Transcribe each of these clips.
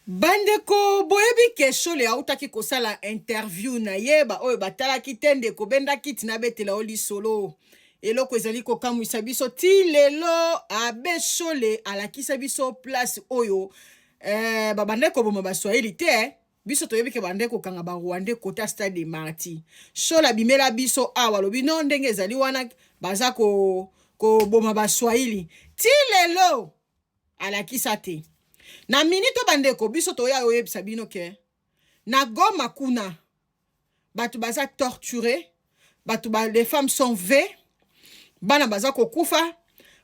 Bandeko boyebi kesho le autaki kosala interview na yeba oyo batalaki te ndeko bendaki tina betela oli solo eloko ezali kokamwisa biso ti lelo abeshole alakisa biso place oyo babandeko boma baswahili te biso toyebi ke bandeko kanga ba Rwanda kota stade de Marti shola bimela biso awa lobi no ndenge ezali wana baza ko boma baswahili ti lelo alakisa te. Na minito bandeko biso toya oyebisa bino ke na Goma kuna batu baza torturé, les femmes sont vées, bana baza kokufa,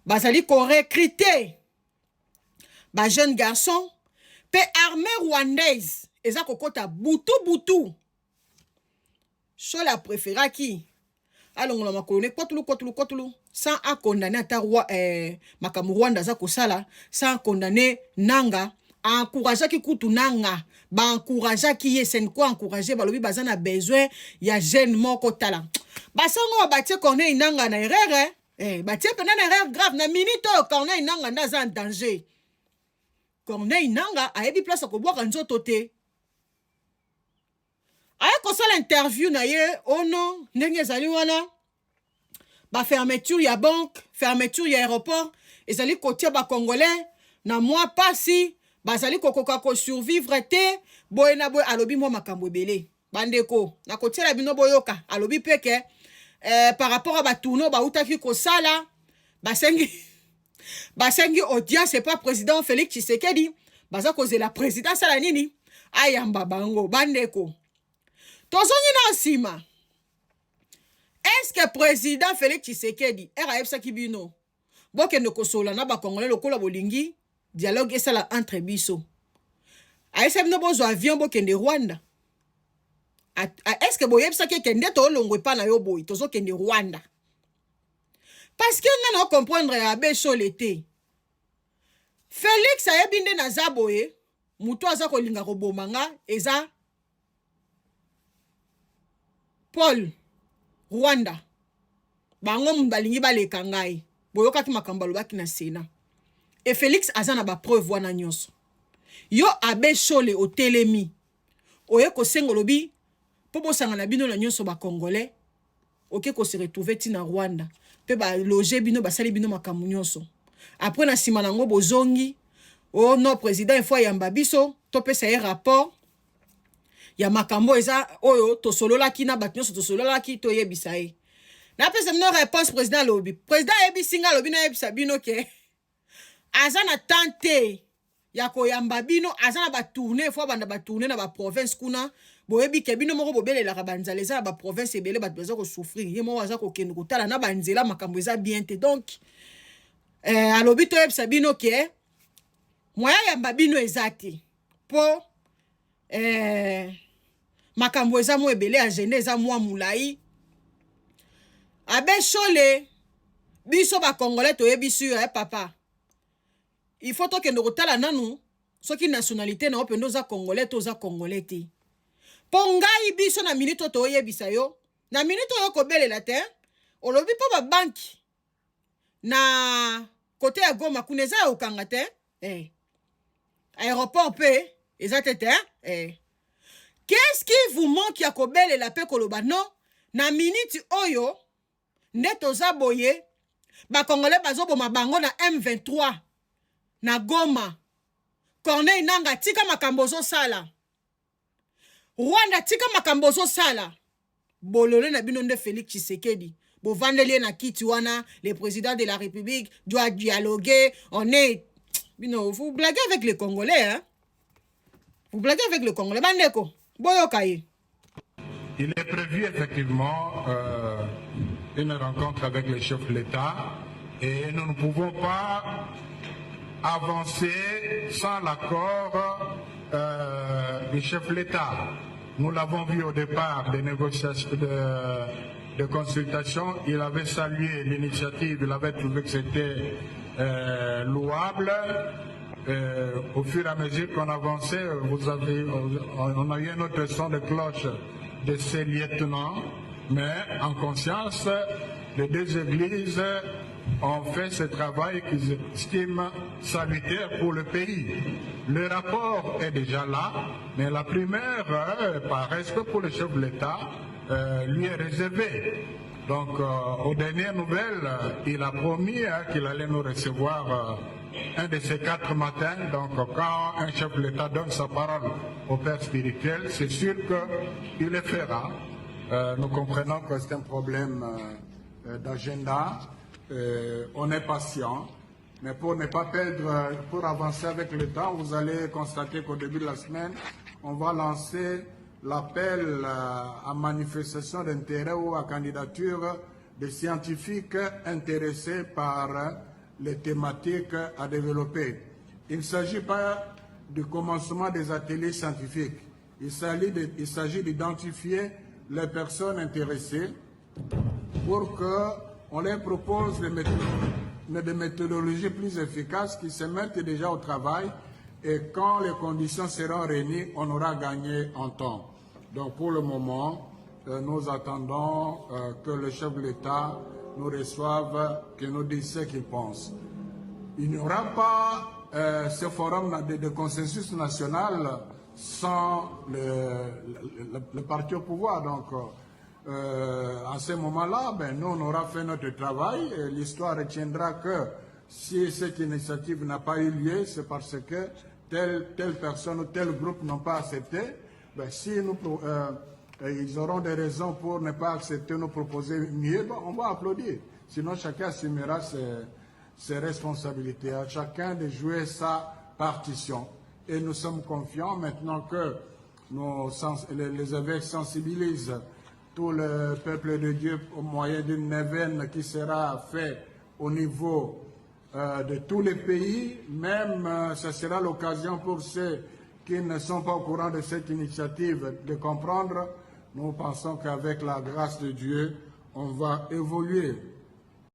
bazali ko recruter ba jeunes garçons, pe armée rwandaise eza kokota butu. Chola préféra qui alongola makolone kotulu sans a condamner ata makamu Rwanda za kosala sans condamner nanga encourager ki kutu nanga ba encourager ki yesen ko encourager balobi bazana besoin ya jeune moko tala basango batie Corneille nanga na erreur batie pena na erreur grave na minute Corneille nanga ndaza en danger. Corneille nanga ayebi place ko boka nzoto te aya kosala interview na ye ono ndenge ezali wana ba fermeture ya banque, fermeture ya aéroport, ezali kotia ba congolais na moi pasi bazali kokoka ko survivre te boye na boye alobi mo makambo ebele bandeko na kotiela bino boyoka alobi peke par rapport à ba tourno ba utaki kosala basengi audience c'est pas président Félix Tshisekedi baza kozela président sala nini ayamba bango bandeko tozongi na nsima. Est-ce que président Félix Tshisekedi RAF Kibino bokende kosola na ba congolais lokola bolingi dialogue esala entre biso aïssa bino bozo avion bokende Rwanda est-ce que boyebisa ke kende to longwe pa na yo boy tozo kende Rwanda parce que on a comprendre abe solete Félix ayebinde na zaboye muto aza kolinga kobomanga eza Paul Rwanda bango mbalingi baleka ngai boyoka ki makambo lobaki na Sénat et Félix azana ba preuve wana nyonso yo abe shole o telemi oye ko sengo lobi po bosanga na bino na nyonso ba congolais oke ko se retrouver ti na Rwanda pe ba loger bino basali bino makambo nyonso après na sima nango bozongi oh non président il faut yamba biso to pesa ye rapport ya makambo eza oyo to solola ki na batnyoso to solola ki to yebisa ye na pesa mino réponse président lobi président yebisinga lobi na yebisa bino ke azana tante ya koyamba bino azana ba tourner fois banda ba tourner na ba province kuna boyebi ke bino moko bobelela ka banzala eza ba province ebele bat bezo ko souffrir ye mo aza ko kende kotala na banzela makambo eza bien te donc alobi to yebisa bino ke moya yamba bino ezati po makambo eza mo ebele agenda eza mwa mulai abe shole biso ba congolais to yebisu papa il faut to kende kotala nanu soki nationalité na opendo za congolais to za congolais te pongai biso na minute to yebisa yo na minute yo ko belela te olobi po ba banki na côté ya Goma kuneza okanga te aéroport pe ezate te qu'est-ce qui vous manque ya ko belela pe koloba non na minute oyo neto za boye ba congolais bazoboma bango na M23 na Goma Corneille nanga tika makambo zo sala Rwanda tika makambo zo sala bolole na bino nde Félix Tshisekedi bo vandeli na kiti wana le président de la République doit dialoguer on est bino vous blaguez avec les Congolais hein vous blaguez avec les Congolais bandeko boyoka ye. Il est prévu effectivement une rencontre avec le chef de l'État et nous ne pouvons pas avancer sans l'accord du chef de l'État. Nous l'avons vu au départ des négociations, de consultation. Il avait salué l'initiative, il avait trouvé que c'était louable. Au fur et à mesure qu'on avançait, on a eu un autre son de cloche de ces lieutenants, mais en conscience, les deux églises ont fait ce travail qu'ils estiment salutaire pour le pays. Le rapport est déjà là, mais la primaire, par respect pour le chef de l'État, lui est réservée. Donc, aux dernières nouvelles, il a promis qu'il allait nous recevoir un de ces 4 matins. Donc, quand un chef de l'État donne sa parole au père spirituel, c'est sûr qu'il le fera. Nous comprenons que c'est un problème d'agenda. On est patient. Mais pour ne pas perdre, pour avancer avec le temps, vous allez constater qu'au début de la semaine, on va lancer l'appel à manifestation d'intérêt ou à candidature des scientifiques intéressés par les thématiques à développer. Il ne s'agit pas du commencement des ateliers scientifiques. Il s'agit d'identifier les personnes intéressées pour qu'on leur propose des méthodologies plus efficaces qui se mettent déjà au travail, et quand les conditions seront réunies, on aura gagné en temps. Donc pour le moment, nous attendons que le chef de l'État nous reçoive, qu'il nous dise ce qu'il pense. Il n'y aura pas ce forum de consensus national sans le parti au pouvoir. Donc à ce moment-là, nous on aura fait notre travail, et l'histoire retiendra que si cette initiative n'a pas eu lieu, c'est parce que telle personne ou tel groupe n'ont pas accepté. Si ils auront des raisons pour ne pas accepter, nous proposer mieux, on va applaudir. Sinon, chacun assumera ses responsabilités, à chacun de jouer sa partition. Et nous sommes confiants maintenant que les évêques sensibilisent tout le peuple de Dieu au moyen d'une neuvaine qui sera faite au niveau de tous les pays. Même ce sera l'occasion pour ceux qui ne sont pas au courant de cette initiative de comprendre. Nous pensons qu'avec la grâce de Dieu, on va évoluer